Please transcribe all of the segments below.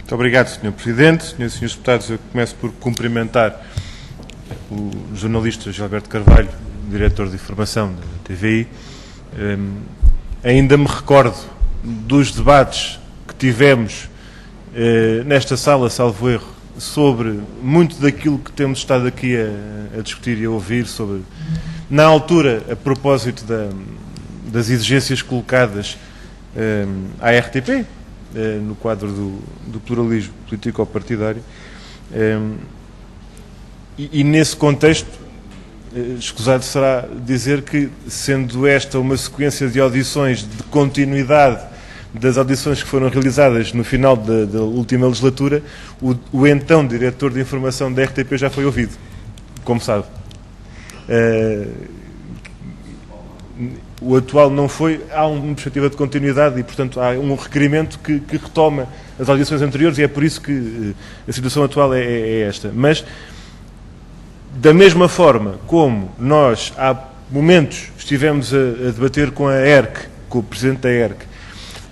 Muito obrigado, Sr. Presidente. Senhoras e Srs. Deputados, eu começo por cumprimentar o jornalista Gilberto Carvalho, diretor de informação da TVI. Ainda me recordo dos debates que tivemos nesta sala, salvo erro, sobre muito daquilo que temos estado aqui a discutir e a ouvir, sobre, na altura, a propósito das exigências colocadas à RTP, no quadro do pluralismo político-partidário, e nesse contexto, escusado será dizer que, sendo esta uma sequência de audições de continuidade das audições que foram realizadas no final da última legislatura, o então diretor de informação da RTP já foi ouvido, como sabe. O atual não foi, há uma perspectiva de continuidade e, portanto, há um requerimento que retoma as audições anteriores e é por isso que a situação atual é esta. Mas, da mesma forma como nós, há momentos, estivemos a debater com a ERC, com o Presidente da ERC,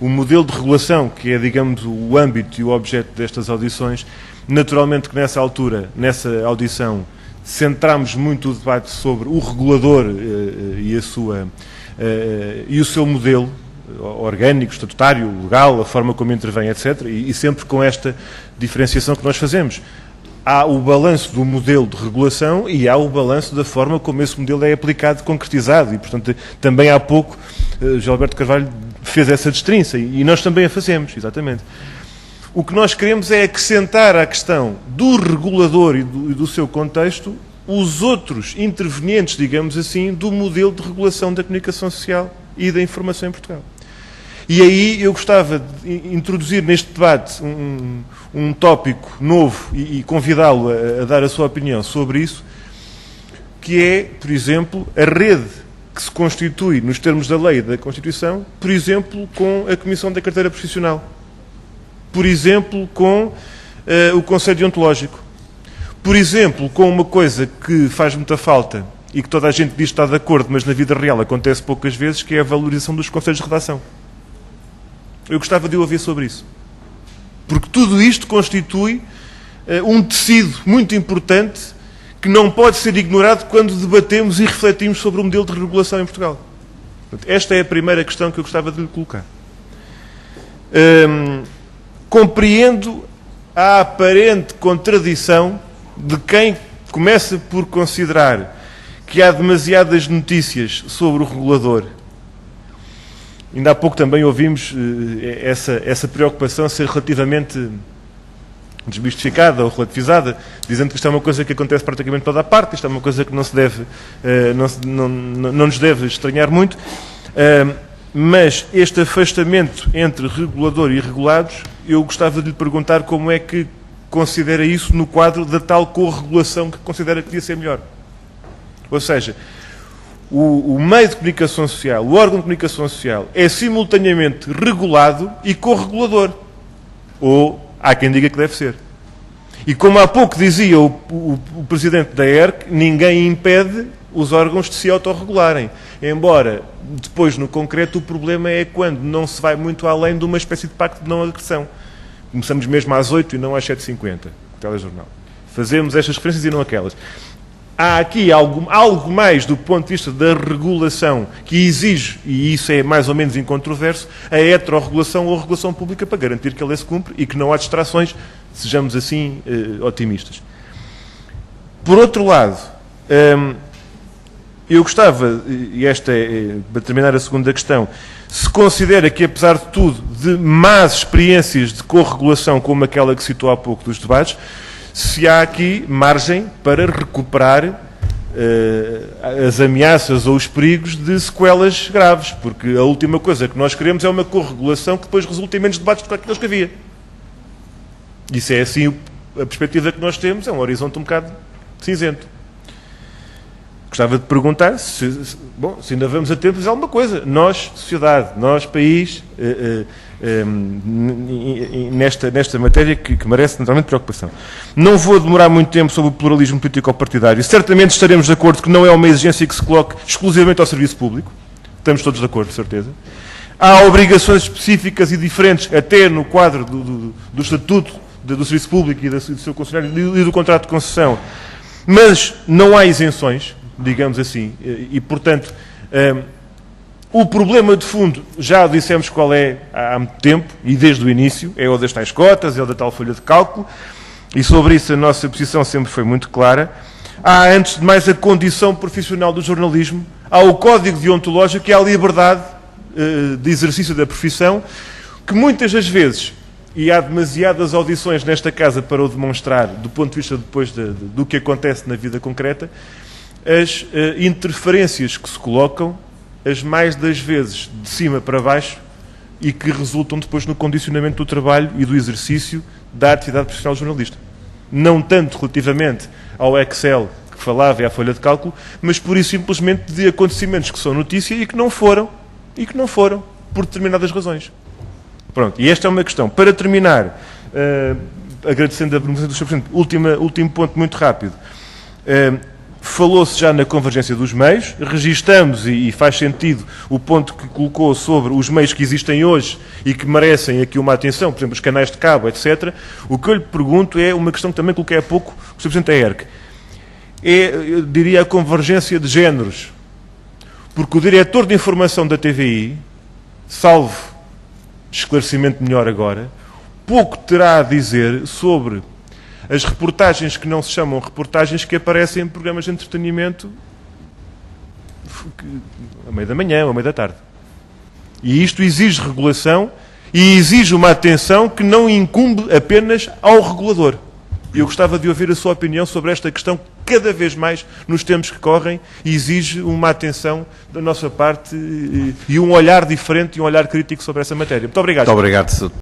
o modelo de regulação, que é, digamos, o âmbito e o objeto destas audições, naturalmente que nessa altura, nessa audição, centrámos muito o debate sobre o regulador e o seu modelo orgânico, estatutário, legal, a forma como intervém, etc. E sempre com esta diferenciação que nós fazemos. Há o balanço do modelo de regulação e há o balanço da forma como esse modelo é aplicado, concretizado. E, portanto, também há pouco, Gilberto Carvalho fez essa destrinça e nós também a fazemos, exatamente. O que nós queremos é acrescentar à questão do regulador e do seu contexto os outros intervenientes, digamos assim, do modelo de regulação da comunicação social e da informação em Portugal. E aí eu gostava de introduzir neste debate um tópico novo e convidá-lo a dar a sua opinião sobre isso, que é, por exemplo, a rede que se constitui nos termos da lei e da Constituição, por exemplo, com a Comissão da Carteira Profissional, por exemplo, com o Conselho Deontológico, por exemplo, com uma coisa que faz muita falta e que toda a gente diz que está de acordo, mas na vida real acontece poucas vezes, que é a valorização dos conselhos de redação. Eu gostava de ouvir sobre isso. Porque tudo isto constitui um tecido muito importante que não pode ser ignorado quando debatemos e refletimos sobre o modelo de regulação em Portugal. Portanto, esta é a primeira questão que eu gostava de lhe colocar. Compreendo a aparente contradição de quem começa por considerar que há demasiadas notícias sobre o regulador. Ainda há pouco também ouvimos essa preocupação ser relativamente desmistificada ou relativizada, dizendo que isto é uma coisa que acontece praticamente toda a parte, isto é uma coisa que não se deve, não nos deve estranhar muito, mas este afastamento entre regulador e regulados, eu gostava de lhe perguntar como é que considera isso no quadro da tal corregulação que considera que devia ser melhor. Ou seja, o meio de comunicação social, o órgão de comunicação social, é simultaneamente regulado e corregulador. Ou há quem diga que deve ser. E como há pouco dizia o Presidente da ERC, ninguém impede os órgãos de se autorregularem. Embora, depois, no concreto, o problema é quando não se vai muito além de uma espécie de pacto de não agressão. Começamos mesmo às 8 e não às 7h50, o telejornal. Fazemos estas referências e não aquelas. Há aqui algo mais do ponto de vista da regulação que exige, e isso é mais ou menos incontroverso, a heterorregulação ou a regulação pública para garantir que a lei se cumpre e que não há distrações, sejamos assim otimistas. Por outro lado, eu gostava, e esta é, para terminar a segunda questão, se considera que, apesar de tudo, de más experiências de corregulação como aquela que citou há pouco dos debates, se há aqui margem para recuperar as ameaças ou os perigos de sequelas graves, porque a última coisa que nós queremos é uma corregulação que depois resulte em menos debates do que aqueles que havia. Isso é assim, a perspectiva que nós temos é um horizonte um bocado cinzento. Gostava de perguntar se ainda vamos a tempo de fazer alguma coisa. Nós, sociedade, nós, país, nesta matéria que merece naturalmente preocupação. Não vou demorar muito tempo sobre o pluralismo político-partidário. Certamente estaremos de acordo que não é uma exigência que se coloque exclusivamente ao serviço público. Estamos todos de acordo, de certeza. Há obrigações específicas e diferentes, até no quadro do Estatuto do serviço público e do seu concessionário e do contrato de concessão. Mas não há isenções, digamos assim, e portanto o problema de fundo, já dissemos qual é há muito tempo e desde o início, é o das tais cotas, é o da tal folha de cálculo, e sobre isso a nossa posição sempre foi muito clara. Há, antes de mais, a condição profissional do jornalismo, há o código deontológico, que é a liberdade de exercício da profissão, que muitas das vezes, e há demasiadas audições nesta casa para o demonstrar, do ponto de vista depois do que acontece na vida concreta, as interferências que se colocam, as mais das vezes de cima para baixo, e que resultam depois no condicionamento do trabalho e do exercício da atividade profissional do jornalista. Não tanto relativamente ao Excel que falava e à folha de cálculo, mas por isso simplesmente de acontecimentos que são notícia e que não foram, por determinadas razões. Pronto, e esta é uma questão. Para terminar, agradecendo a pergunta do Sr. Presidente, último ponto muito rápido. Falou-se já na convergência dos meios, registamos e faz sentido o ponto que colocou sobre os meios que existem hoje e que merecem aqui uma atenção, por exemplo, os canais de cabo, etc. O que eu lhe pergunto é uma questão que também coloquei há pouco com o Sr. Presidente da ERC. Eu diria, a convergência de géneros. Porque o diretor de informação da TVI, salvo esclarecimento melhor agora, pouco terá a dizer sobre as reportagens que não se chamam reportagens que aparecem em programas de entretenimento à meia da manhã ou à meia da tarde. E isto exige regulação e exige uma atenção que não incumbe apenas ao regulador. Eu gostava de ouvir a sua opinião sobre esta questão, cada vez mais nos tempos que correm, e exige uma atenção da nossa parte e um olhar diferente e um olhar crítico sobre essa matéria. Muito obrigado. Muito obrigado.